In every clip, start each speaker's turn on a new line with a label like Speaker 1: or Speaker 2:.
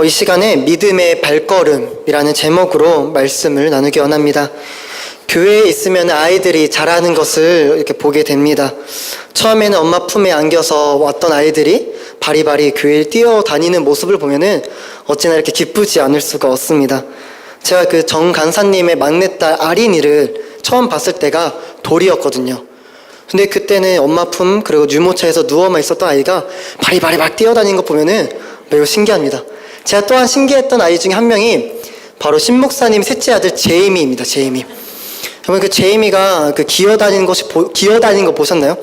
Speaker 1: 이 시간에 믿음의 발걸음이라는 제목으로 말씀을 나누기 원합니다. 교회에 있으면 아이들이 자라는 것을 이렇게 보게 됩니다. 처음에는 엄마 품에 안겨서 왔던 아이들이 바리바리 교회를 뛰어다니는 모습을 보면은 어찌나 이렇게 기쁘지 않을 수가 없습니다. 제가 그 정 간사님의 막내딸 아린이를 처음 봤을 때가 돌이었거든요. 근데 그때는 엄마 품 그리고 유모차에서 누워만 있었던 아이가 바리바리 막 뛰어다니는 거 보면은 매우 신기합니다. 제가 또한 신기했던 아이 중에 한 명이 바로 신목사님 셋째 아들 제이미입니다. 제이미. 정말 그 제이미가 그 기어다니는 거 보셨나요?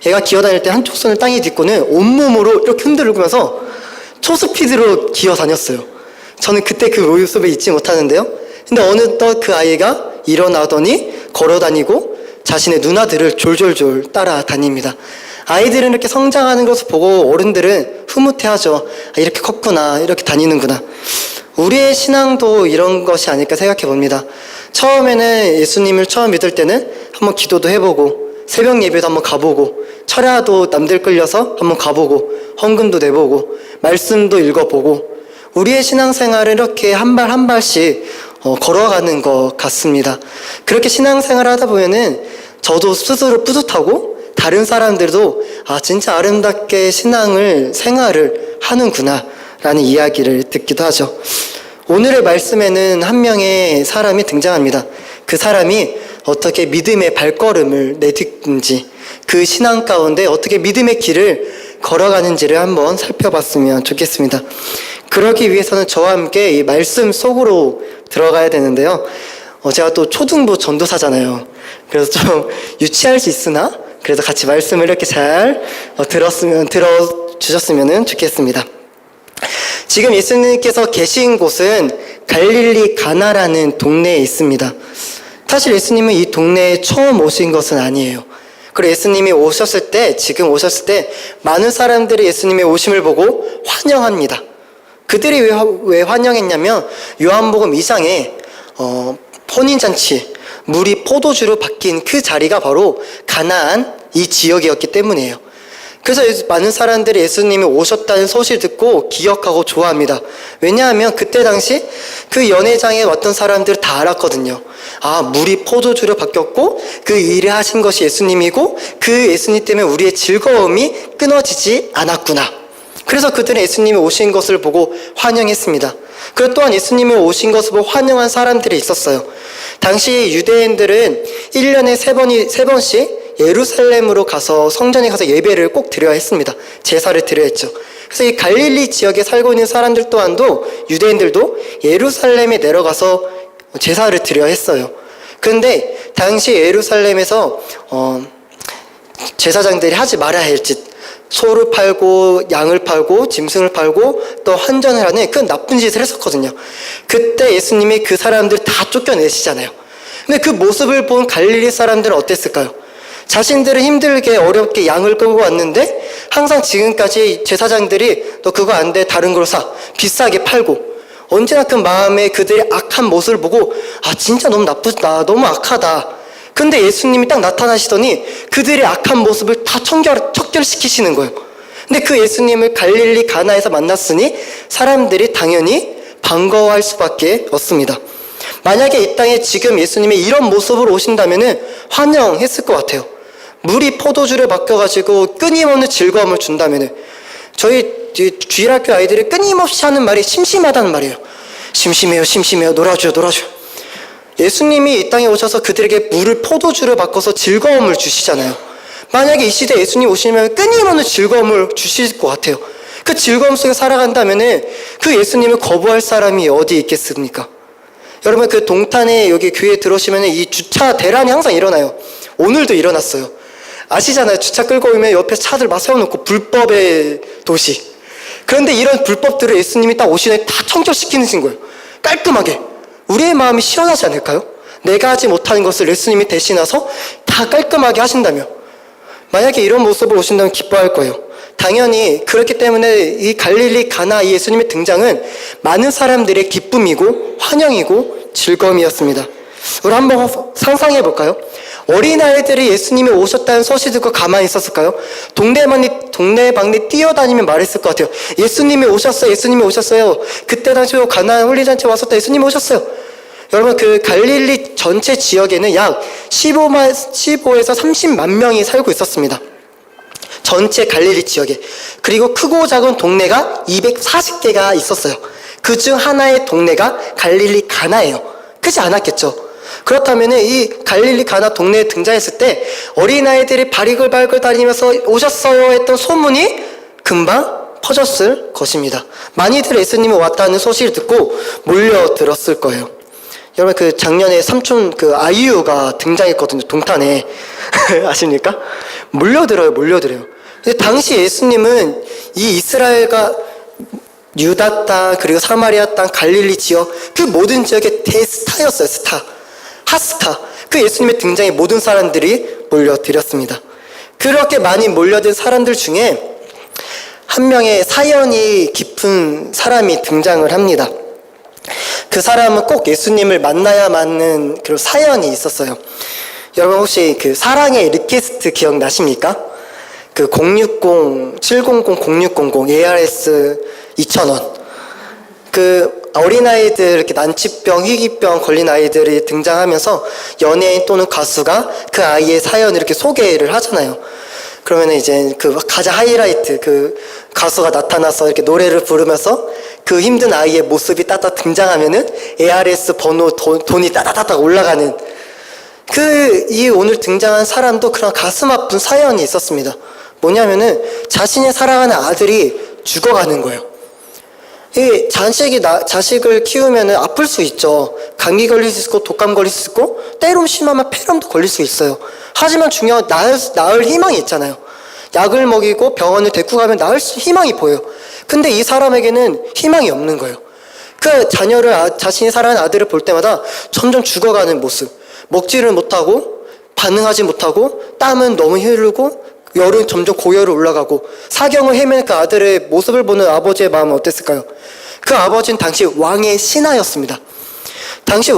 Speaker 1: 얘가 기어다닐 때 한쪽 손을 땅에 딛고는 온몸으로 이렇게 흔들면서 초스피드로 기어다녔어요. 저는 그때 그 모습을 잊지 못하는데요. 근데 어느덧 그 아이가 일어나더니 걸어다니고 자신의 누나들을 졸졸졸 따라다닙니다. 아이들은 이렇게 성장하는 것을 보고 어른들은 흐뭇해하죠. 이렇게 컸구나, 이렇게 다니는구나. 우리의 신앙도 이런 것이 아닐까 생각해 봅니다. 처음에는 예수님을 처음 믿을 때는 한번 기도도 해보고 새벽 예배도 한번 가보고 철야도 남들 끌려서 한번 가보고 헌금도 내보고 말씀도 읽어보고 우리의 신앙생활을 이렇게 한 발 한 발씩 걸어가는 것 같습니다. 그렇게 신앙생활을 하다 보면은 저도 스스로 뿌듯하고 다른 사람들도 진짜 아름답게 생활을 하는구나 라는 이야기를 듣기도 하죠. 오늘의 말씀에는 한 명의 사람이 등장합니다. 그 사람이 어떻게 믿음의 발걸음을 내딛는지, 그 신앙 가운데 어떻게 믿음의 길을 걸어가는지를 한번 살펴봤으면 좋겠습니다. 그러기 위해서는 저와 함께 이 말씀 속으로 들어가야 되는데요. 제가 또 초등부 전도사잖아요. 그래서 좀 유치할 수 있으나 그래도 같이 말씀을 이렇게 잘 들어주셨으면 좋겠습니다. 지금 예수님께서 계신 곳은 갈릴리 가나라는 동네에 있습니다. 사실 예수님은 이 동네에 처음 오신 것은 아니에요. 그리고 예수님이 지금 오셨을 때 많은 사람들이 예수님의 오심을 보고 환영합니다. 그들이 왜 환영했냐면 요한복음 2장에 혼인잔치, 물이 포도주로 바뀐 그 자리가 바로 가나안 이 지역이었기 때문이에요. 그래서 많은 사람들이 예수님이 오셨다는 소식을 듣고 기억하고 좋아합니다. 왜냐하면 그때 당시 그 연회장에 왔던 사람들은 다 알았거든요. 물이 포도주로 바뀌었고 그 일을 하신 것이 예수님이고 그 예수님 때문에 우리의 즐거움이 끊어지지 않았구나. 그래서 그들은 예수님이 오신 것을 보고 환영했습니다. 그리고 또한 예수님이 오신 것을 보고 환영한 사람들이 있었어요. 당시 유대인들은 1년에 3번씩 예루살렘으로 가서 성전에 가서 예배를 꼭 드려야 했습니다. 제사를 드려야 했죠. 그래서 이 갈릴리 지역에 살고 있는 사람들 또한도 유대인들도 예루살렘에 내려가서 제사를 드려야 했어요. 그런데 당시 예루살렘에서 제사장들이 하지 말아야 할 짓, 소를 팔고 양을 팔고 짐승을 팔고 또 환전을 하는 큰 나쁜 짓을 했었거든요. 그때 예수님이 그 사람들 다 쫓겨내시잖아요. 근데 그 모습을 본 갈릴리 사람들은 어땠을까요? 자신들은 힘들게 어렵게 양을 끌고 왔는데 항상 지금까지 제사장들이 너 그거 안 돼, 다른 걸 사, 비싸게 팔고 언제나 그 마음에 그들의 악한 모습을 보고 진짜 너무 나쁘다, 너무 악하다. 근데 예수님이 딱 나타나시더니 그들의 악한 모습을 다 척결시키시는 거예요. 근데 그 예수님을 갈릴리 가나에서 만났으니 사람들이 당연히 반가워할 수밖에 없습니다. 만약에 이 땅에 지금 예수님이 이런 모습으로 오신다면 환영했을 것 같아요. 물이 포도주를 바뀌어가지고 끊임없는 즐거움을 준다면 저희 주일학교 아이들이 끊임없이 하는 말이 심심하다는 말이에요. 심심해요, 놀아줘요. 예수님이 이 땅에 오셔서 그들에게 포도주를 바꿔서 즐거움을 주시잖아요. 만약에 이 시대에 예수님 오시면 끊임없는 즐거움을 주실 것 같아요. 그 즐거움 속에 살아간다면 그 예수님을 거부할 사람이 어디 있겠습니까? 여러분 그 동탄에 여기 교회에 들어오시면 이 주차 대란이 항상 일어나요. 오늘도 일어났어요. 아시잖아요. 주차 끌고 오면 옆에 차들 막 세워놓고 불법의 도시. 그런데 이런 불법들을 예수님이 딱 오시면 다 청결시키는 거예요. 깔끔하게. 우리의 마음이 시원하지 않을까요? 내가 하지 못하는 것을 예수님이 대신해서 다 깔끔하게 하신다며. 만약에 이런 모습을 오신다면 기뻐할 거예요. 당연히 그렇기 때문에 이 갈릴리 가나 이 예수님의 등장은 많은 사람들의 기쁨이고 환영이고 즐거움이었습니다. 우리 한번 상상해 볼까요? 어린아이들이 예수님이 오셨다는 소식 듣고 가만히 있었을까요? 동네방네 뛰어다니며 말했을 것 같아요. 예수님이 오셨어요. 예수님이 오셨어요. 그때 당시 가나안 홀리잔치에 왔었다. 예수님이 오셨어요. 여러분, 그 갈릴리 전체 지역에는 약 15에서 30만 명이 살고 있었습니다. 전체 갈릴리 지역에. 그리고 크고 작은 동네가 240개가 있었어요. 그 중 하나의 동네가 갈릴리 가나예요. 크지 않았겠죠. 그렇다면 이 갈릴리 가나 동네에 등장했을 때 어린아이들이 바리글바리글 다니면서 오셨어요 했던 소문이 금방 퍼졌을 것입니다. 많이들 예수님이 왔다는 소식을 듣고 몰려들었을 거예요. 여러분, 그 작년에 삼촌 그 아이유가 등장했거든요. 동탄에. 아십니까? 몰려들어요. 근데 당시 예수님은 이 이스라엘과 유다 땅, 그리고 사마리아 땅, 갈릴리 지역, 그 모든 지역의 대스타였어요. 스타. 핫스타. 그 예수님의 등장에 모든 사람들이 몰려들었습니다. 그렇게 많이 몰려든 사람들 중에 한 명의 사연이 깊은 사람이 등장을 합니다. 그 사람은 꼭 예수님을 만나야 맞는 그런 사연이 있었어요. 여러분, 혹시 그 사랑의 리퀘스트 기억나십니까? 그 060-700-0600 ARS 2,000원. 그 어린아이들, 이렇게 난치병, 희귀병 걸린 아이들이 등장하면서 연예인 또는 가수가 그 아이의 사연을 이렇게 소개를 하잖아요. 그러면 이제 그 가장 하이라이트, 그 가수가 나타나서 이렇게 노래를 부르면서 그 힘든 아이의 모습이 따다 등장하면은 ARS 번호 돈이 따다다닥 올라가는, 이 오늘 등장한 사람도 그런 가슴 아픈 사연이 있었습니다. 뭐냐면은 자신의 사랑하는 아들이 죽어가는 거예요. 이 자식을 키우면은 아플 수 있죠. 감기 걸릴 수 있고, 독감 걸릴 수 있고, 때로 심하면 폐렴도 걸릴 수 있어요. 하지만 중요한 나을 희망이 있잖아요. 약을 먹이고 병원을 데리고 가면 나을 희망이 보여요. 근데 이 사람에게는 희망이 없는 거예요. 그 자신이 사랑하는 아들을 볼 때마다 점점 죽어가는 모습. 먹지를 못하고, 반응하지 못하고, 땀은 너무 흐르고, 열은 점점 고열을 올라가고, 사경을 헤매는 그 아들의 모습을 보는 아버지의 마음은 어땠을까요? 그 아버지는 당시 왕의 신하였습니다. 당시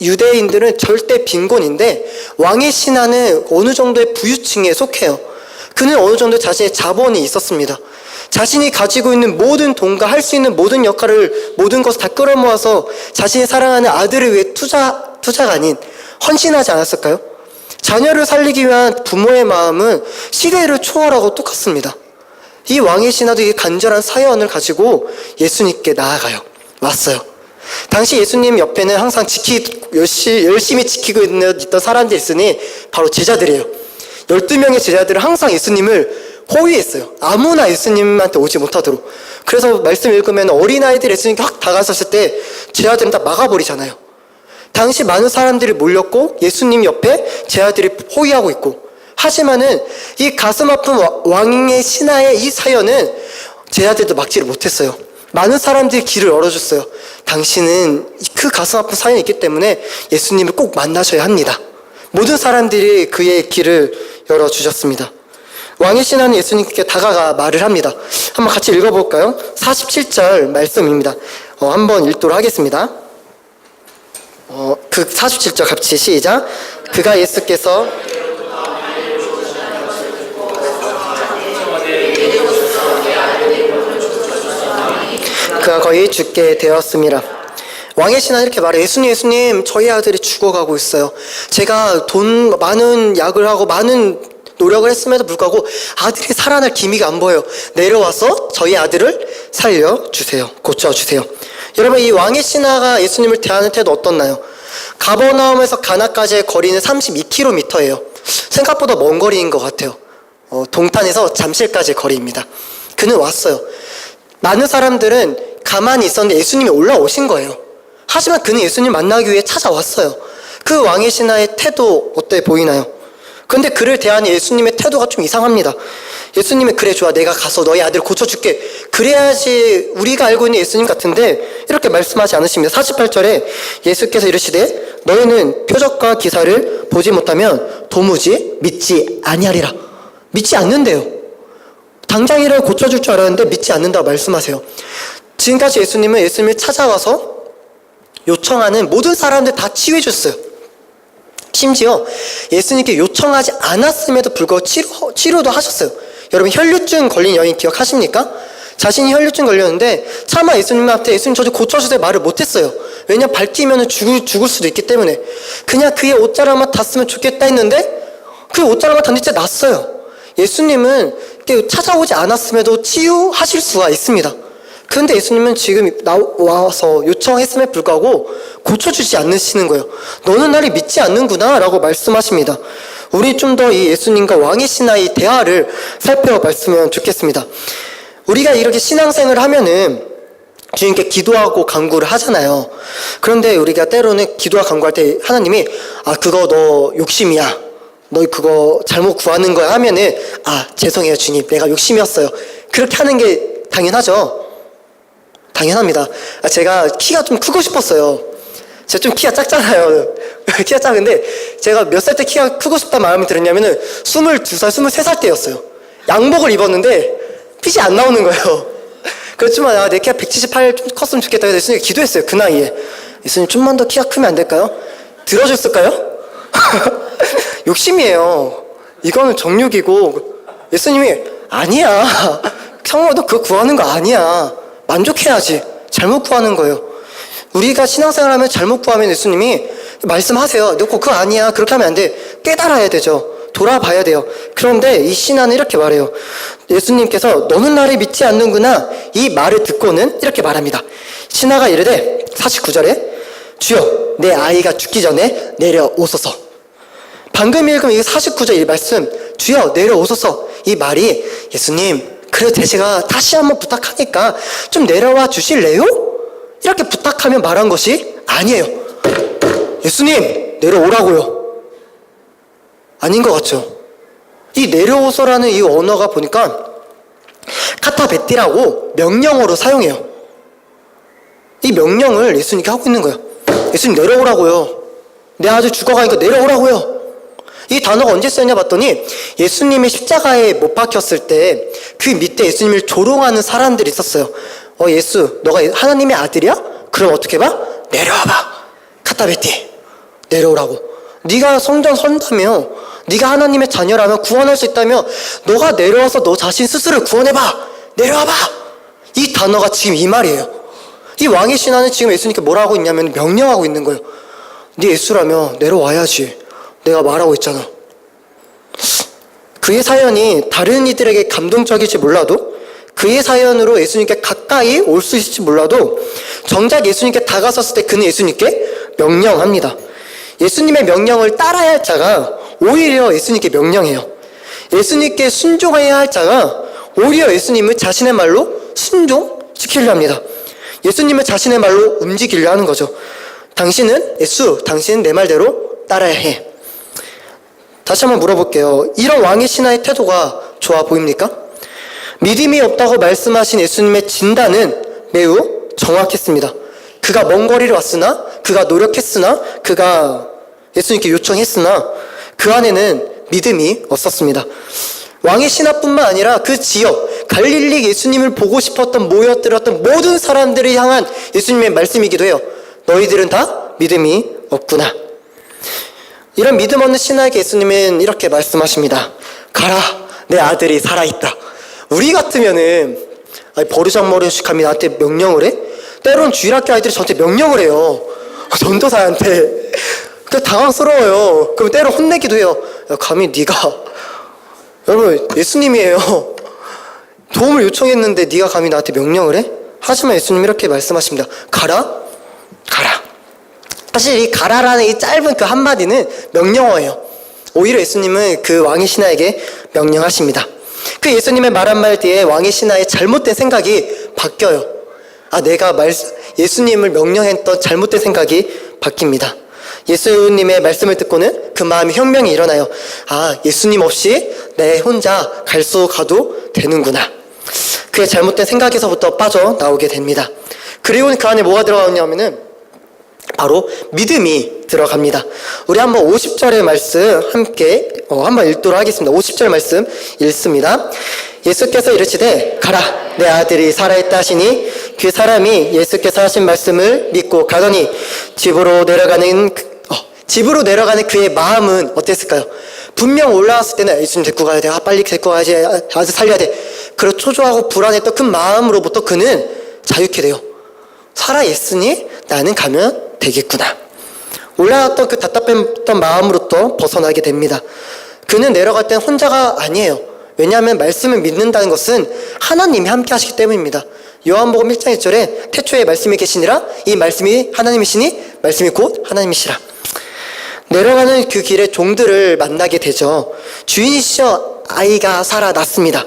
Speaker 1: 유대인들은 절대 빈곤인데, 왕의 신하는 어느 정도의 부유층에 속해요. 그는 어느 정도 자신의 자본이 있었습니다. 자신이 가지고 있는 모든 돈과 할 수 있는 모든 역할을, 모든 것을 다 끌어모아서 자신이 사랑하는 아들을 위해 투자가 아닌 헌신하지 않았을까요? 자녀를 살리기 위한 부모의 마음은 시대를 초월하고 똑같습니다. 이 왕의 신하도 이 간절한 사연을 가지고 예수님께 왔어요. 당시 예수님 옆에는 항상 열심히 지키고 있던 사람들이 있으니 바로 제자들이에요. 12명의 제자들은 항상 예수님을 호위했어요. 아무나 예수님한테 오지 못하도록. 그래서 말씀 읽으면 어린아이들이 예수님께 확 다가섰을 때 제자들은 다 막아버리잖아요. 당시 많은 사람들이 몰렸고 예수님 옆에 제자들이 호위하고 있고, 하지만은 이 가슴 아픈 왕의 신하의 이 사연은 제자들도 막지를 못했어요. 많은 사람들이 길을 열어줬어요. 당신은 그 가슴 아픈 사연이 있기 때문에 예수님을 꼭 만나셔야 합니다. 모든 사람들이 그의 길을 열어주셨습니다. 왕의 신하는 예수님께 다가가 말을 합니다. 한번 같이 읽어볼까요? 47절 말씀입니다. 한번 읽도록 하겠습니다. 그 47절 같이 시작. 그가 예수께서 그가 거의 죽게 되었습니다. 왕의 신하는 이렇게 말해. 예수님, 저희 아들이 죽어가고 있어요. 제가 많은 약을 하고 많은 노력을 했음에도 불구하고 아들이 살아날 기미가 안 보여요. 내려와서 저희 아들을 살려주세요. 고쳐주세요. 여러분, 이 왕의 신하가 예수님을 대하는 태도 어떻나요? 가버나움에서 가나까지의 거리는 32km예요. 생각보다 먼 거리인 것 같아요. 동탄에서 잠실까지의 거리입니다. 그는 왔어요. 많은 사람들은 가만히 있었는데 예수님이 올라오신 거예요. 하지만 그는 예수님 만나기 위해 찾아왔어요. 그 왕의 신하의 태도 어때 보이나요? 그런데 그를 대하는 예수님의 태도가 좀 이상합니다. 예수님이 그래 좋아, 내가 가서 너희 아들을 고쳐줄게. 그래야지 우리가 알고 있는 예수님 같은데 이렇게 말씀하지 않으십니다. 48절에 예수께서 이르시되 너희는 표적과 기사를 보지 못하면 도무지 믿지 아니하리라. 믿지 않는데요. 당장이를 고쳐줄 줄 알았는데 믿지 않는다고 말씀하세요. 지금까지 예수님은 예수님을 찾아와서 요청하는 모든 사람들 다 치유해 줬어요. 심지어 예수님께 요청하지 않았음에도 불구하고 치료도 하셨어요. 여러분 혈류증 걸린 여인 기억하십니까? 자신이 혈류증 걸렸는데 차마 예수님한테 예수님 저 좀 고쳐주세요 말을 못했어요. 왜냐 밝히면 죽을 수도 있기 때문에. 그냥 그의 옷자락만 닿았으면 좋겠다 했는데 그 옷자락만 닿는데 진짜 났어요. 예수님은 찾아오지 않았음에도 치유하실 수가 있습니다. 그런데 예수님은 지금 와서 요청했음에 불구하고 고쳐주지 않으시는 거예요. 너는 나를 믿지 않는구나 라고 말씀하십니다. 우리 좀 더 이 예수님과 왕의 신하의 대화를 살펴봤으면 좋겠습니다. 우리가 이렇게 신앙생활을 하면은 주님께 기도하고 간구를 하잖아요. 그런데 우리가 때로는 기도와 간구할 때 하나님이 그거 너 욕심이야, 너 그거 잘못 구하는 거야 하면은 죄송해요 주님, 내가 욕심이었어요, 그렇게 하는 게 당연하죠. 당연합니다. 제가 키가 좀 크고 싶었어요. 제가 좀 키가 작잖아요. 키가 작은데 제가 몇 살 때 키가 크고 싶다는 마음이 들었냐면은 22살, 23살 때였어요. 양복을 입었는데 핏이 안 나오는 거예요. 그렇지만 내 키가 178 좀 컸으면 좋겠다 해서 예수님께 기도했어요. 그 나이에. 예수님 좀만 더 키가 크면 안 될까요? 들어줬을까요? 욕심이에요. 이거는 정욕이고. 예수님이 아니야, 성모 너 그거 구하는 거 아니야, 만족해야지, 잘못 구하는 거예요. 우리가 신앙생활하면 잘못 구하면 예수님이 말씀하세요. 너 그거 아니야, 그렇게 하면 안 돼, 깨달아야 되죠. 돌아봐야 돼요. 그런데 이 신하는 이렇게 말해요. 예수님께서 너는 나를 믿지 않는구나 이 말을 듣고는 이렇게 말합니다. 신하가 이르되 49절에 주여 내 아이가 죽기 전에 내려오소서. 방금 읽은 이 49절 이 말씀 주여 내려오소서, 이 말이 예수님 그래도 제가 다시 한번 부탁하니까 좀 내려와 주실래요? 이렇게 부탁하며 말한 것이 아니에요. 예수님 내려오라고요. 아닌 것 같죠? 이 내려오소라는 이 언어가 보니까 카타베티라고 명령어로 사용해요. 이 명령을 예수님께 하고 있는 거예요. 예수님 내려오라고요. 내 아들 죽어가니까 내려오라고요. 이 단어가 언제 쓰였냐 봤더니 예수님이 십자가에 못 박혔을 때 그 밑에 예수님을 조롱하는 사람들이 있었어요. 예수 너가 하나님의 아들이야? 그럼 어떻게 봐? 내려와봐. 카타베티 내려오라고. 네가 성전 선다며, 네가 하나님의 자녀라면 구원할 수 있다며 너가 내려와서 너 자신 스스로를 구원해봐. 내려와봐. 이 단어가 지금 이 말이에요. 이 왕의 신하는 지금 예수님께 뭐라 하고 있냐면 명령하고 있는 거예요. 네 예수라며 내려와야지. 내가 말하고 있잖아. 그의 사연이 다른 이들에게 감동적일지 몰라도, 그의 사연으로 예수님께 가까이 올 수 있을지 몰라도 정작 예수님께 다가섰을 때 그는 예수님께 명령합니다. 예수님의 명령을 따라야 할 자가 오히려 예수님께 명령해요. 예수님께 순종해야 할 자가 오히려 예수님을 자신의 말로 순종시키려 합니다. 예수님을 자신의 말로 움직이려 하는 거죠. 당신은 당신은 내 말대로 따라야 해. 다시 한번 물어볼게요. 이런 왕의 신하의 태도가 좋아 보입니까? 믿음이 없다고 말씀하신 예수님의 진단은 매우 정확했습니다. 그가 먼 거리를 왔으나, 그가 노력했으나, 그가 예수님께 요청했으나 그 안에는 믿음이 없었습니다. 왕의 신하뿐만 아니라 그 지역 갈릴리 예수님을 보고 싶었던 모여들었던 모든 사람들을 향한 예수님의 말씀이기도 해요. 너희들은 다 믿음이 없구나. 이런 믿음 없는 신하에게 예수님은 이렇게 말씀하십니다. 가라, 내 아들이 살아있다. 우리 같으면은 버르장머리식 하면 나한테 명령을 해? 때로는 주일학교 아이들이 저한테 명령을 해요. 전도사한테. 당황스러워요. 그럼 때로 혼내기도 해요. 야, 감히 네가, 여러분 예수님이에요. 도움을 요청했는데 네가 감히 나한테 명령을 해? 하지만 예수님이 이렇게 말씀하십니다. 가라, 가라. 사실 이 가라라는 이 짧은 그 한마디는 명령어예요. 오히려 예수님은 그 왕의 신하에게 명령하십니다. 그 예수님의 말 한마디에 왕의 신하의 잘못된 생각이 바뀌어요. 내가 예수님을 명령했던 잘못된 생각이 바뀝니다. 예수님의 말씀을 듣고는 그 마음에 혁명이 일어나요. 예수님 없이 내 혼자 갈 수 가도 되는구나. 그의 잘못된 생각에서부터 빠져나오게 됩니다. 그리고는 그 안에 뭐가 들어가냐면은 바로 믿음이 들어갑니다. 우리 한번 50절의 말씀 함께 한번 읽도록 하겠습니다. 50절 말씀 읽습니다. 예수께서 이르시되 가라, 내 아들이 살아있다 하시니 그 사람이 예수께서 하신 말씀을 믿고 가더니 집으로 집으로 내려가는 그의 마음은 어땠을까요? 분명 올라왔을 때는 예수님 데리고 가야 돼. 빨리 데리고 가야지. 아들 살려야 돼. 그런 초조하고 불안했던 그 마음으로부터 그는 자유케 돼요. 살아있으니 나는 가면 되겠구나. 올라왔던 그 답답했던 마음으로부터 벗어나게 됩니다. 그는 내려갈 땐 혼자가 아니에요. 왜냐하면 말씀을 믿는다는 것은 하나님이 함께 하시기 때문입니다. 요한복음 1장 1절에 태초에 말씀이 계시니라 이 말씀이 하나님이시니 말씀이 곧 하나님이시라. 내려가는 그 길에 종들을 만나게 되죠. 주인이시여 아이가 살아났습니다.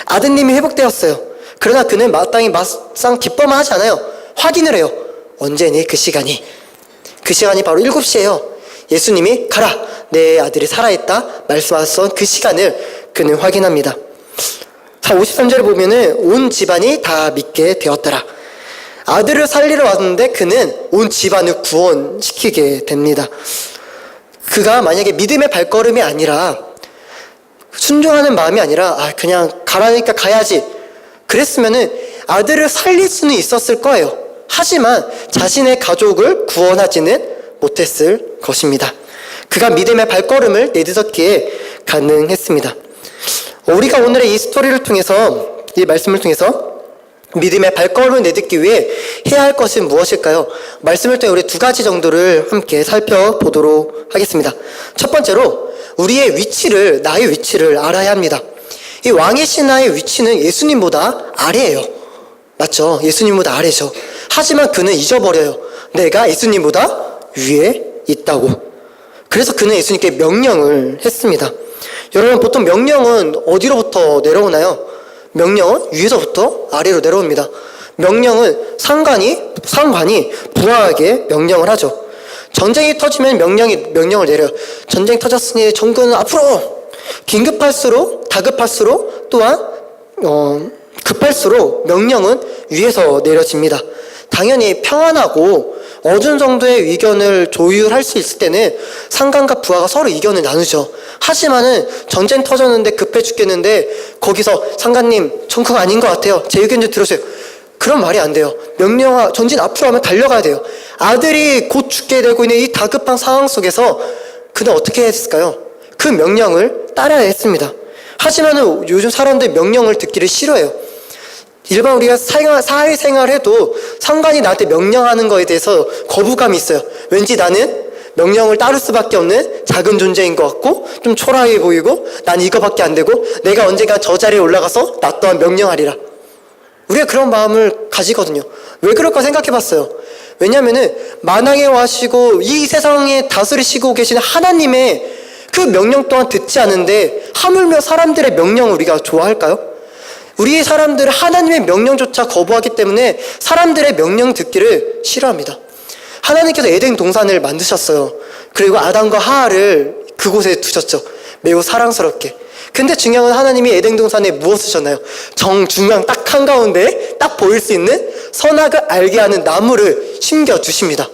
Speaker 1: 아드님이 회복되었어요. 그러나 그는 마땅히 막상 기뻐만 하지 않아요. 확인을 해요. 언제니 그 시간이? 그 시간이 바로 7시예요. 예수님이 가라 내 아들이 살아있다 말씀하셨던 그 시간을 그는 확인합니다. 자, 53절을 보면은 온 집안이 다 믿게 되었더라. 아들을 살리러 왔는데 그는 온 집안을 구원시키게 됩니다. 그가 만약에 믿음의 발걸음이 아니라 순종하는 마음이 아니라 그냥 가라니까 가야지 그랬으면은 아들을 살릴 수는 있었을 거예요. 하지만 자신의 가족을 구원하지는 못했을 것입니다. 그가 믿음의 발걸음을 내딛었기에 가능했습니다. 우리가 오늘의 이 스토리를 통해서, 이 말씀을 통해서 믿음의 발걸음을 내딛기 위해 해야 할 것은 무엇일까요? 말씀을 통해 우리 2가지 정도를 함께 살펴보도록 하겠습니다. 첫 번째로 우리의 위치를, 나의 위치를 알아야 합니다. 이 왕의 신하의 위치는 예수님보다 아래예요. 맞죠? 예수님보다 아래죠. 하지만 그는 잊어버려요. 내가 예수님보다 위에 있다고. 그래서 그는 예수님께 명령을 했습니다. 여러분, 보통 명령은 어디로부터 내려오나요? 명령은 위에서부터 아래로 내려옵니다. 명령은 상관이 부하에게 명령을 하죠. 전쟁이 터지면 명령을 내려요. 전쟁이 터졌으니 전군은 앞으로! 긴급할수록, 다급할수록, 또한 급할수록 명령은 위에서 내려집니다. 당연히 평안하고 어느 정도의 의견을 조율할 수 있을 때는 상관과 부하가 서로 의견을 나누죠. 하지만은 전쟁 터졌는데 급해 죽겠는데 거기서 상관님 전투가 아닌 것 같아요. 제 의견 좀 들어주세요. 그런 말이 안 돼요. 전진 앞으로 하면 달려가야 돼요. 아들이 곧 죽게 되고 있는 이 다급한 상황 속에서 그는 어떻게 했을까요? 그 명령을 따라야 했습니다. 하지만은 요즘 사람들 명령을 듣기를 싫어해요. 일반 우리가 사회생활 해도 상관이 나한테 명령하는 거에 대해서 거부감이 있어요. 왠지 나는 명령을 따를 수밖에 없는 작은 존재인 것 같고 좀 초라해 보이고 난 이거밖에 안 되고 내가 언젠가 저 자리에 올라가서 나 또한 명령하리라. 우리가 그런 마음을 가지거든요. 왜 그럴까 생각해 봤어요. 왜냐면은 만왕의 왕이시고 이 세상에 다스리시고 계시는 하나님의 그 명령 또한 듣지 않는데 하물며 사람들의 명령을 우리가 좋아할까요? 우리 사람들은 하나님의 명령조차 거부하기 때문에 사람들의 명령 듣기를 싫어합니다. 하나님께서 에덴 동산을 만드셨어요. 그리고 아담과 하와를 그곳에 두셨죠. 매우 사랑스럽게. 근데 중요한 건 하나님이 에덴 동산에 무엇을 주셨나요? 정중앙 딱 한가운데 딱 보일 수 있는 선악을 알게 하는 나무를 심겨주십니다.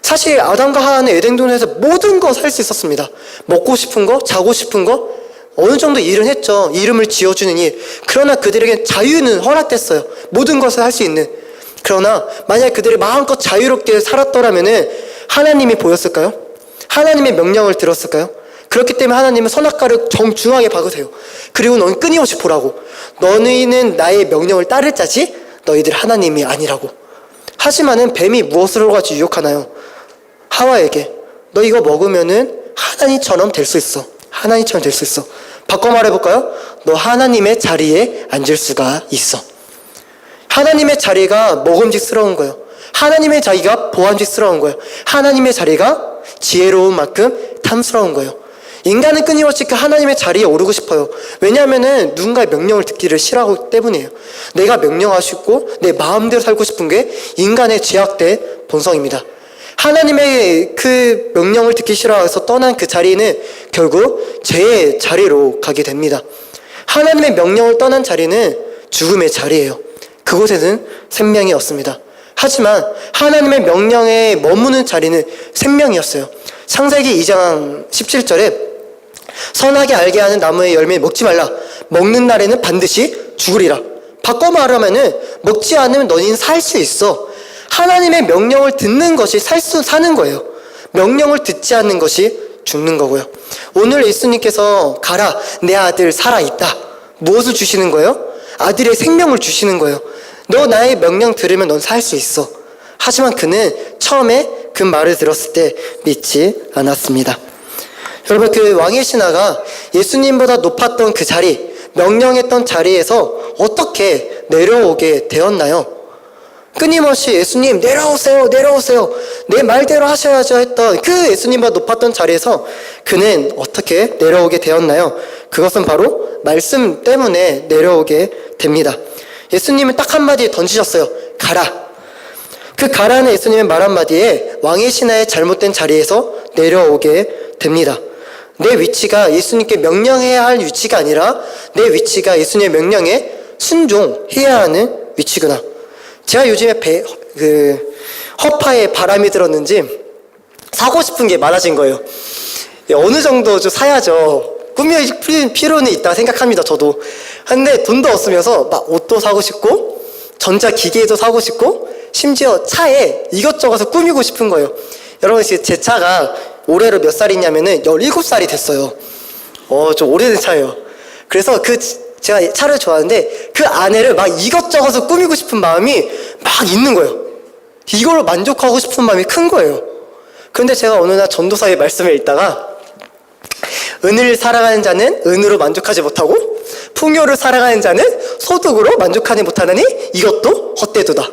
Speaker 1: 사실 아담과 하와는 에덴 동산에서 모든 것 할 수 있었습니다. 먹고 싶은 거, 자고 싶은 거, 어느 정도 일은 했죠. 이름을 지어주는 일. 그러나 그들에게 자유는 허락됐어요. 모든 것을 할 수 있는. 그러나 만약 그들이 마음껏 자유롭게 살았더라면 하나님이 보였을까요? 하나님의 명령을 들었을까요? 그렇기 때문에 하나님은 선악과를 정중앙에 박으세요. 그리고 너는 끊임없이 보라고. 너희는 나의 명령을 따를 자지 너희들 하나님이 아니라고. 하지만은 뱀이 무엇을 가지고 유혹하나요? 하와에게 너 이거 먹으면은 하나님처럼 될 수 있어. 하나님처럼 될 수 있어. 바꿔 말해볼까요? 너 하나님의 자리에 앉을 수가 있어. 하나님의 자리가 먹음직스러운 거예요. 하나님의 자리가 보암직스러운 거예요. 하나님의 자리가 지혜로운 만큼 탐스러운 거예요. 인간은 끊임없이 그 하나님의 자리에 오르고 싶어요. 왜냐하면은 누군가의 명령을 듣기를 싫어하기 때문이에요. 내가 명령하시고 내 마음대로 살고 싶은 게 인간의 죄악된 본성입니다. 하나님의 그 명령을 듣기 싫어해서 떠난 그 자리는 결국 죄의 자리로 가게 됩니다. 하나님의 명령을 떠난 자리는 죽음의 자리예요. 그곳에는 생명이 없습니다. 하지만 하나님의 명령에 머무는 자리는 생명이었어요. 창세기 2장 17절에 선하게 알게 하는 나무의 열매 먹지 말라. 먹는 날에는 반드시 죽으리라. 바꿔 말하면은 먹지 않으면 너희는 살 수 있어. 하나님의 명령을 듣는 것이 사는 거예요. 명령을 듣지 않는 것이 죽는 거고요. 오늘 예수님께서 가라, 내 아들 살아있다. 무엇을 주시는 거예요? 아들의 생명을 주시는 거예요. 너 나의 명령 들으면 넌 살 수 있어. 하지만 그는 처음에 그 말을 들었을 때 믿지 않았습니다. 여러분, 그 왕의 신하가 예수님보다 높았던 그 자리, 명령했던 자리에서 어떻게 내려오게 되었나요? 끊임없이 예수님 내려오세요, 내려오세요, 내 말대로 하셔야죠 했던 그 예수님보다 높았던 자리에서 그는 어떻게 내려오게 되었나요? 그것은 바로 말씀 때문에 내려오게 됩니다. 예수님은 딱 한마디 던지셨어요. 가라. 그 가라는 예수님의 말 한마디에 왕의 신하의 잘못된 자리에서 내려오게 됩니다. 내 위치가 예수님께 명령해야 할 위치가 아니라 내 위치가 예수님의 명령에 순종해야 하는 위치구나. 제가 요즘에 허파에 바람이 들었는지 사고 싶은 게 많아진 거예요. 어느 정도 좀 사야죠. 꾸밀 필요는 있다 생각합니다, 저도. 근데 돈도 없으면서 막 옷도 사고 싶고 전자기기도 사고 싶고 심지어 차에 이것저것을 꾸미고 싶은 거예요. 여러분, 제 차가 올해로 몇 살이냐면은 17살이 됐어요. 좀 오래된 차예요. 그래서 제가 차를 좋아하는데 그 안에를 막 이것저것을 꾸미고 싶은 마음이 막 있는 거예요. 이걸로 만족하고 싶은 마음이 큰 거예요. 그런데 제가 어느 날 전도사의 말씀을 읽다가 은을 살아가는 자는 은으로 만족하지 못하고 풍요를 살아가는 자는 소득으로 만족하지 못하느니 이것도 헛되도다.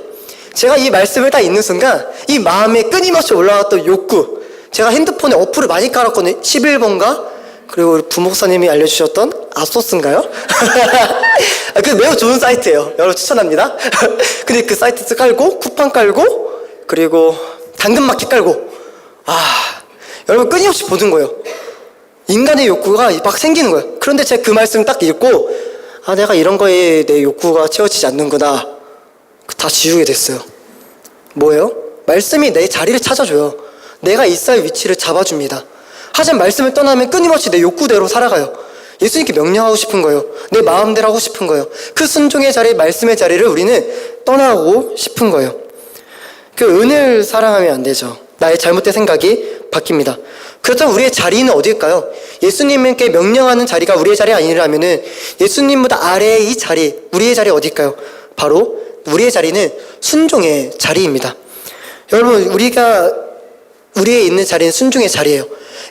Speaker 1: 제가 이 말씀을 딱 읽는 순간 이 마음에 끊임없이 올라왔던 욕구, 제가 핸드폰에 어플을 많이 깔았거든요. 11번가? 그리고 우리 부목사님이 알려주셨던 아소스인가요? 그 매우 좋은 사이트예요. 여러분 추천합니다. 근데 그 사이트 깔고 쿠팡 깔고 그리고 당근마켓 깔고 여러분 끊임없이 보는 거예요. 인간의 욕구가 막 생기는 거예요. 그런데 제가 그 말씀 딱 읽고 내가 이런 거에 내 욕구가 채워지지 않는구나. 다 지우게 됐어요. 뭐예요? 말씀이 내 자리를 찾아줘요. 내가 있어야 위치를 잡아줍니다. 하지만 말씀을 떠나면 끊임없이 내 욕구대로 살아가요. 예수님께 명령하고 싶은 거예요. 내 마음대로 하고 싶은 거예요. 그 순종의 자리, 말씀의 자리를 우리는 떠나고 싶은 거예요. 그 은을 사랑하면 안 되죠. 나의 잘못된 생각이 바뀝니다. 그렇다면 우리의 자리는 어디일까요? 예수님께 명령하는 자리가 우리의 자리 아니라면은 예수님보다 아래의 이 자리, 우리의 자리 어디일까요? 바로 우리의 자리는 순종의 자리입니다. 여러분, 우리의 있는 자리는 순종의 자리예요.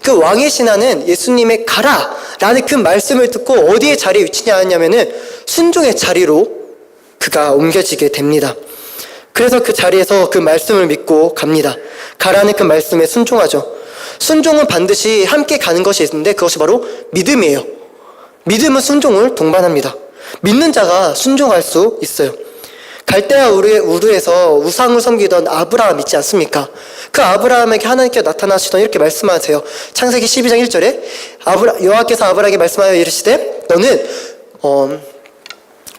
Speaker 1: 그 왕의 신하는 예수님의 가라 라는 그 말씀을 듣고 어디에 자리에 위치냐 하냐면은 순종의 자리로 그가 옮겨지게 됩니다. 그래서 그 자리에서 그 말씀을 믿고 갑니다. 가라는 그 말씀에 순종하죠. 순종은 반드시 함께 가는 것이 있는데 그것이 바로 믿음이에요. 믿음은 순종을 동반합니다. 믿는 자가 순종할 수 있어요. 갈대아 우르에서 우상을 섬기던 아브라함 있지 않습니까? 그 아브라함에게 하나님께서 나타나시던 이렇게 말씀하세요. 창세기 12장 1절에 여호와께서 아브라함에게 말씀하여 이르시되 너는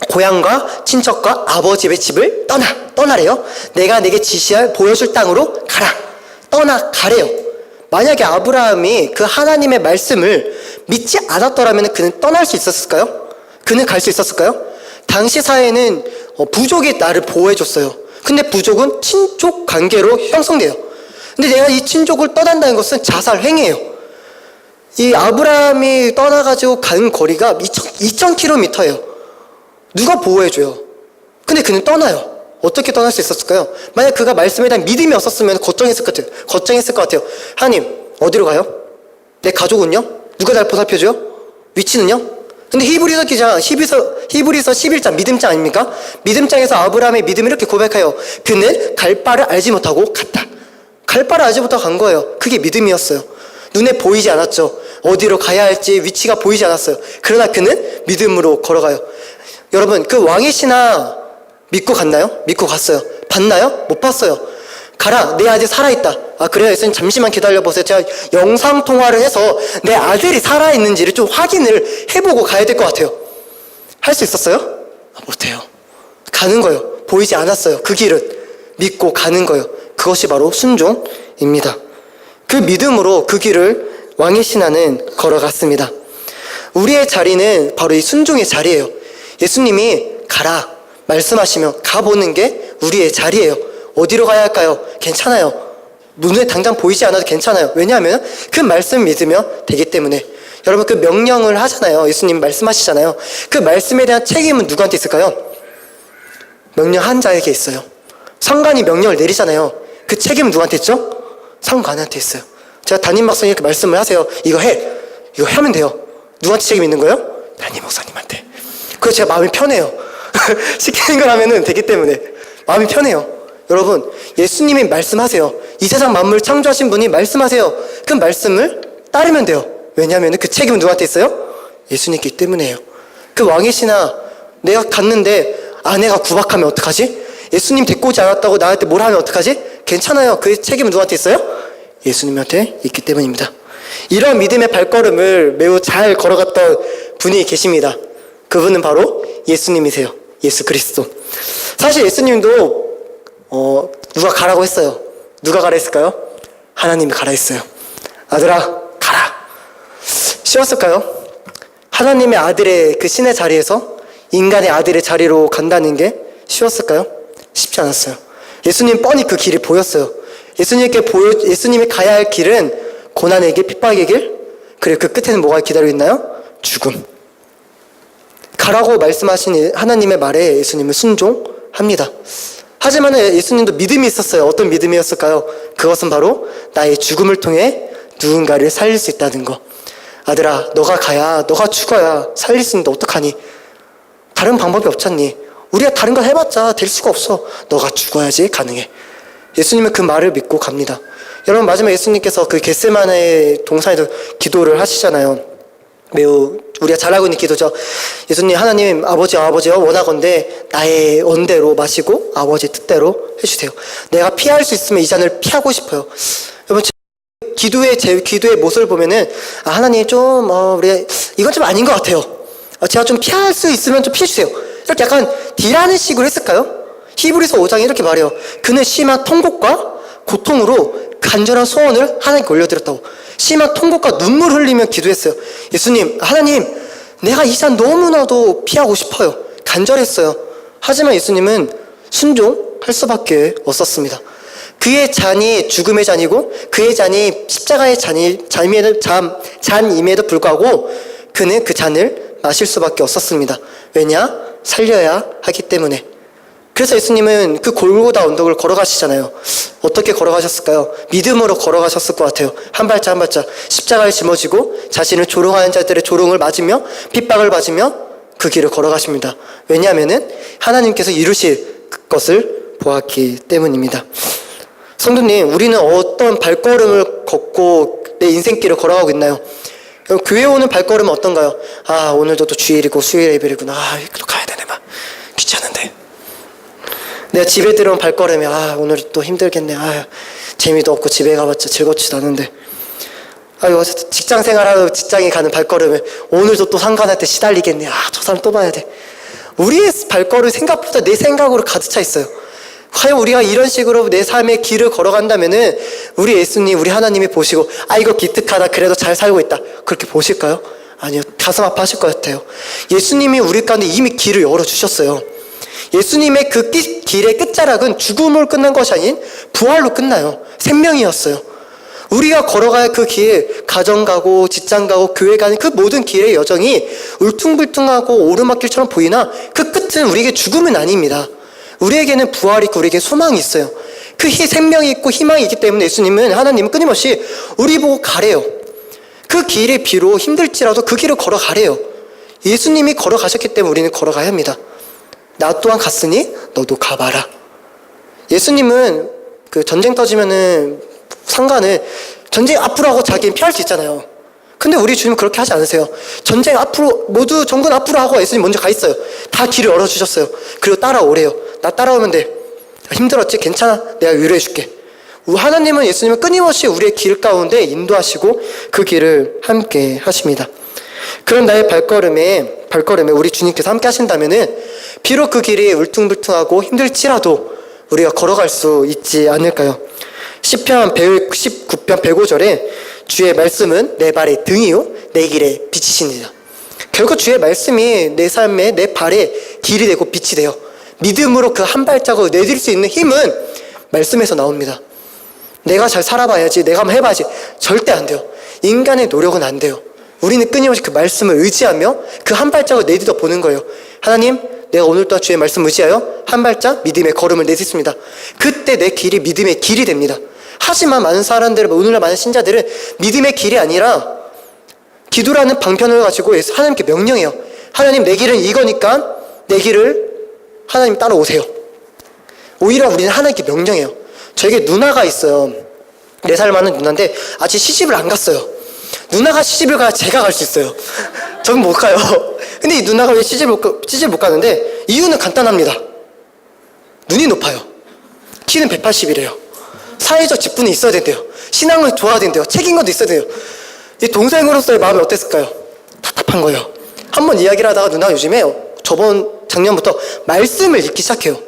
Speaker 1: 고향과 친척과 아버지의 집을 떠나래요. 내가 내게 보여줄 땅으로 가라. 가래요. 만약에 아브라함이 그 하나님의 말씀을 믿지 않았더라면 그는 떠날 수 있었을까요? 그는 갈 수 있었을까요? 당시 사회는 부족이 나를 보호해줬어요. 근데 부족은 친족 관계로 형성돼요. 근데 내가 이 친족을 떠난다는 것은 자살행위예요. 이 아브라함이 떠나가지고 간 거리가 2000km예요. 누가 보호해줘요? 근데 그는 떠나요. 어떻게 떠날 수 있었을까요? 만약 그가 말씀에 대한 믿음이 없었으면 걱정했을 것 같아요. 하나님, 어디로 가요? 내 가족은요? 누가 날 보살펴줘요? 위치는요? 근데 히브리서 11장 믿음장 아닙니까? 믿음장에서 아브라함의 믿음을 이렇게 고백해요. 그는 갈 바를 알지 못하고 갔다. 갈 바를 알지 못하고 간 거예요. 그게 믿음이었어요. 눈에 보이지 않았죠. 어디로 가야 할지 위치가 보이지 않았어요. 그러나 그는 믿음으로 걸어가요. 여러분, 그 왕의 신하 믿고 갔나요? 믿고 갔어요. 봤나요? 못 봤어요. 가라, 내 아들 살아있다. 그래요? 예수님 잠시만 기다려보세요. 제가 영상통화를 해서 내 아들이 살아있는지를 좀 확인을 해보고 가야 될 것 같아요. 할 수 있었어요? 못해요. 가는 거예요. 보이지 않았어요. 그 길은 믿고 가는 거예요. 그것이 바로 순종입니다. 그 믿음으로 그 길을 왕의 신하는 걸어갔습니다. 우리의 자리는 바로 이 순종의 자리예요. 예수님이 가라 말씀하시면 가보는 게 우리의 자리예요. 어디로 가야 할까요? 괜찮아요. 눈에 당장 보이지 않아도 괜찮아요. 왜냐하면 그 말씀을 믿으면 되기 때문에. 여러분, 그 명령을 하잖아요. 예수님 말씀하시잖아요. 그 말씀에 대한 책임은 누구한테 있을까요? 명령한 자에게 있어요. 성관이 명령을 내리잖아요. 그 책임은 누구한테 있죠? 성관한테 있어요. 제가 담임 목사님 이렇게 말씀을 하세요. 이거 하면 돼요. 누구한테 책임 있는 거예요? 담임 목사님한테. 그래서 제가 마음이 편해요. 시키는 걸 하면 되기 때문에 마음이 편해요. 여러분, 예수님이 말씀하세요. 이 세상 만물 창조하신 분이 말씀하세요. 그 말씀을 따르면 돼요. 왜냐하면 그 책임은 누구한테 있어요? 예수님께 있기 때문에요. 그 왕이시나 내가 갔는데 아내가 구박하면 어떡하지? 예수님 데리고 오지 않았다고 나한테 뭘 하면 어떡하지? 괜찮아요. 그 책임은 누구한테 있어요? 예수님한테 있기 때문입니다. 이런 믿음의 발걸음을 매우 잘 걸어갔던 분이 계십니다. 그분은 바로 예수님이세요. 예수 그리스도. 사실 예수님도 누가 가라고 했어요. 누가 가라 했을까요? 하나님이 가라 했어요. 아들아, 가라. 쉬웠을까요? 하나님의 아들의 그 신의 자리에서 인간의 아들의 자리로 간다는 게 쉬웠을까요? 쉽지 않았어요. 예수님 뻔히 그 길이 보였어요. 예수님이 가야 할 길은 고난의 길, 핍박의 길, 그리고 그 끝에는 뭐가 기다리고 있나요? 죽음. 가라고 말씀하신 하나님의 말에 예수님은 순종합니다. 하지만 예수님도 믿음이 있었어요. 어떤 믿음이었을까요? 그것은 바로 나의 죽음을 통해 누군가를 살릴 수 있다는 거. 아들아, 너가 가야, 너가 죽어야 살릴 수 있는데 어떡하니? 다른 방법이 없잖니? 우리가 다른 걸 해봤자 될 수가 없어. 너가 죽어야지 가능해. 예수님은 그 말을 믿고 갑니다. 여러분, 마지막에 예수님께서 그 겟세마네 동산에서 기도를 하시잖아요. 매우 우리가 잘 알고 있는 기도죠. 예수님, 하나님, 아버지와 원하건대 나의 원대로 마시고 아버지의 뜻대로 해주세요. 내가 피할 수 있으면 이 잔을 피하고 싶어요. 여러분, 제 기도의 모습을 보면은 하나님 좀 우리 이건 좀 아닌 것 같아요. 제가 좀 피할 수 있으면 좀 피해주세요. 이렇게 약간 딜하는 식으로 했을까요? 히브리서 5장에 이렇게 말해요. 그는 심한 통곡과 고통으로 간절한 소원을 하나님께 올려드렸다고. 심한 통곡과 눈물 흘리며 기도했어요. 예수님, 하나님, 내가 이 잔 너무나도 피하고 싶어요. 간절했어요. 하지만 예수님은 순종할 수밖에 없었습니다. 그의 잔이 죽음의 잔이고 그의 잔이 십자가의 잔임에도 불구하고 그는 그 잔을 마실 수밖에 없었습니다. 왜냐? 살려야 하기 때문에. 그래서 예수님은 그 골고다 언덕을 걸어가시잖아요. 어떻게 걸어가셨을까요? 믿음으로 걸어가셨을 것 같아요. 한 발짝 한 발짝 십자가를 짊어지고 자신을 조롱하는 자들의 조롱을 맞으며 핍박을 맞으며 그 길을 걸어가십니다. 왜냐하면은 하나님께서 이루실 것을 보았기 때문입니다. 성도님, 우리는 어떤 발걸음을 걷고 내 인생길을 걸어가고 있나요? 교회 오는 발걸음은 어떤가요? 오늘도 또 주일이고 수요일 예배이구나. 또 가야 되네. 막 귀찮은데. 내가 집에 들어온 발걸음이 오늘 또 힘들겠네. 재미도 없고 집에 가봤자 즐겁지도 않은데. 직장 생활하러 직장에 가는 발걸음을 오늘도 또 상관한테 시달리겠네. 저 사람 또 봐야 돼. 우리의 발걸음 생각보다 내 생각으로 가득 차 있어요. 과연 우리가 이런 식으로 내 삶의 길을 걸어간다면은 우리 예수님, 우리 하나님이 보시고 이거 기특하다, 그래도 잘 살고 있다, 그렇게 보실까요? 아니요. 가슴 아파하실 것 같아요. 예수님이 우리 가운데 이미 길을 열어주셨어요. 예수님의 그 길의 끝자락은 죽음으로 끝난 것이 아닌 부활로 끝나요. 생명이었어요. 우리가 걸어갈 그 길, 가정 가고 직장 가고 교회 가는 그 모든 길의 여정이 울퉁불퉁하고 오르막길처럼 보이나 그 끝은 우리에게 죽음은 아닙니다. 우리에게는 부활이 있고 우리에게 소망이 있어요. 그 생명이 있고 희망이 있기 때문에 하나님은 끊임없이 우리 보고 가래요. 그 길이 비록 힘들지라도 그 길을 걸어가래요. 예수님이 걸어가셨기 때문에 우리는 걸어가야 합니다. 나 또한 갔으니 너도 가봐라. 예수님은 그 전쟁 터지면은 상관을 전쟁 앞으로 하고 자기는 피할 수 있잖아요. 근데 우리 주님은 그렇게 하지 않으세요. 전쟁 앞으로, 모두 전군 앞으로 하고 예수님 먼저 가 있어요. 다 길을 열어주셨어요. 그리고 따라오래요. 나 따라오면 돼. 힘들었지? 괜찮아. 내가 위로해 줄게. 하나님은, 예수님은 끊임없이 우리의 길 가운데 인도하시고 그 길을 함께 하십니다. 그런 나의 발걸음에 우리 주님께서 함께 하신다면은 비록 그 길이 울퉁불퉁하고 힘들지라도 우리가 걸어갈 수 있지 않을까요? 시편 119편 105절에 주의 말씀은 내 발의 등이요 내 길에 빛이시니라. 결국 주의 말씀이 내 삶에, 내 발에 길이 되고 빛이 돼요. 믿음으로 그 한 발자국을 내딜 수 있는 힘은 말씀에서 나옵니다. 내가 잘 살아봐야지, 내가 한번 해봐야지. 절대 안 돼요. 인간의 노력은 안 돼요. 우리는 끊임없이 그 말씀을 의지하며 그 한 발짝을 내딛어 보는 거예요. 하나님, 내가 오늘 또한 주의 말씀 의지하여 한 발짝 믿음의 걸음을 내딛습니다. 그때 내 길이 믿음의 길이 됩니다. 하지만 많은 사람들, 오늘날 많은 신자들은 믿음의 길이 아니라 기도라는 방편을 가지고 하나님께 명령해요. 하나님, 내 길은 이거니까 내 길을 하나님 따라오세요. 오히려 우리는 하나님께 명령해요. 저에게 누나가 있어요. 4살 많은 누나인데 아직 시집을 안 갔어요. 누나가 시집을 가야 제가 갈 수 있어요. 저는 못 가요. 근데 이 누나가 왜 시집을 못 가는데 이유는 간단합니다. 눈이 높아요. 키는 180이래요. 사회적 직분이 있어야 된대요. 신앙을 좋아야 된대요. 책임감도 있어야 돼요. 이 동생으로서의 마음이 어땠을까요? 답답한 거예요. 한번 이야기를 하다가 누나가 요즘에 작년부터 말씀을 읽기 시작해요.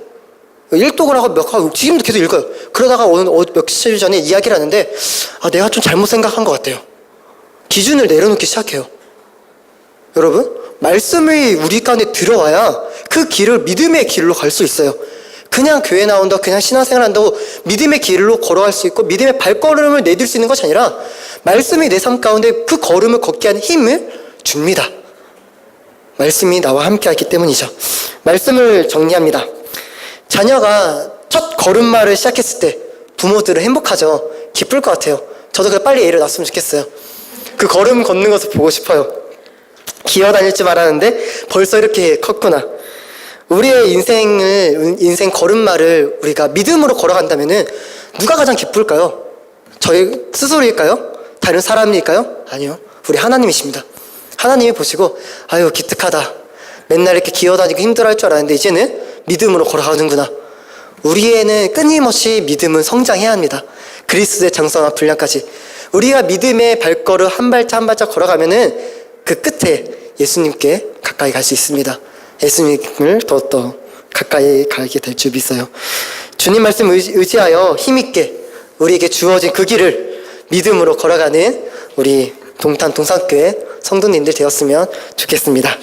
Speaker 1: 일독을 하고 지금도 계속 읽어요. 그러다가 며칠 전에 이야기를 하는데 내가 좀 잘못 생각한 것 같아요. 기준을 내려놓기 시작해요. 여러분, 말씀이 우리 가운데 들어와야 그 길을 믿음의 길로 갈 수 있어요. 그냥 교회 나온다, 그냥 신앙생활 한다고 믿음의 길로 걸어갈 수 있고 믿음의 발걸음을 내딜 수 있는 것이 아니라 말씀이 내 삶 가운데 그 걸음을 걷게 하는 힘을 줍니다. 말씀이 나와 함께 하기 때문이죠. 말씀을 정리합니다. 자녀가 첫 걸음마를 시작했을 때 부모들은 행복하죠. 기쁠 것 같아요. 저도 빨리 애를 낳았으면 좋겠어요. 그 걸음 걷는 것을 보고 싶어요. 기어다닐 줄 알았는데 벌써 이렇게 컸구나. 우리의 인생 걸음마를 우리가 믿음으로 걸어간다면은 누가 가장 기쁠까요? 저희 스스로일까요? 다른 사람일까요? 아니요. 우리 하나님이십니다. 하나님이 보시고 아유 기특하다. 맨날 이렇게 기어다니고 힘들어할 줄 알았는데 이제는 믿음으로 걸어가는구나. 우리에는 끊임없이 믿음은 성장해야 합니다. 그리스도의 장성한 분량까지. 우리가 믿음의 발걸음 한 발짝 한 발짝 걸어가면은 그 끝에 예수님께 가까이 갈 수 있습니다. 예수님을 더 가까이 가게 될 줄 믿어요. 주님 말씀 의지하여 힘있게 우리에게 주어진 그 길을 믿음으로 걸어가는 우리 동탄 동산교회 성도님들 되었으면 좋겠습니다.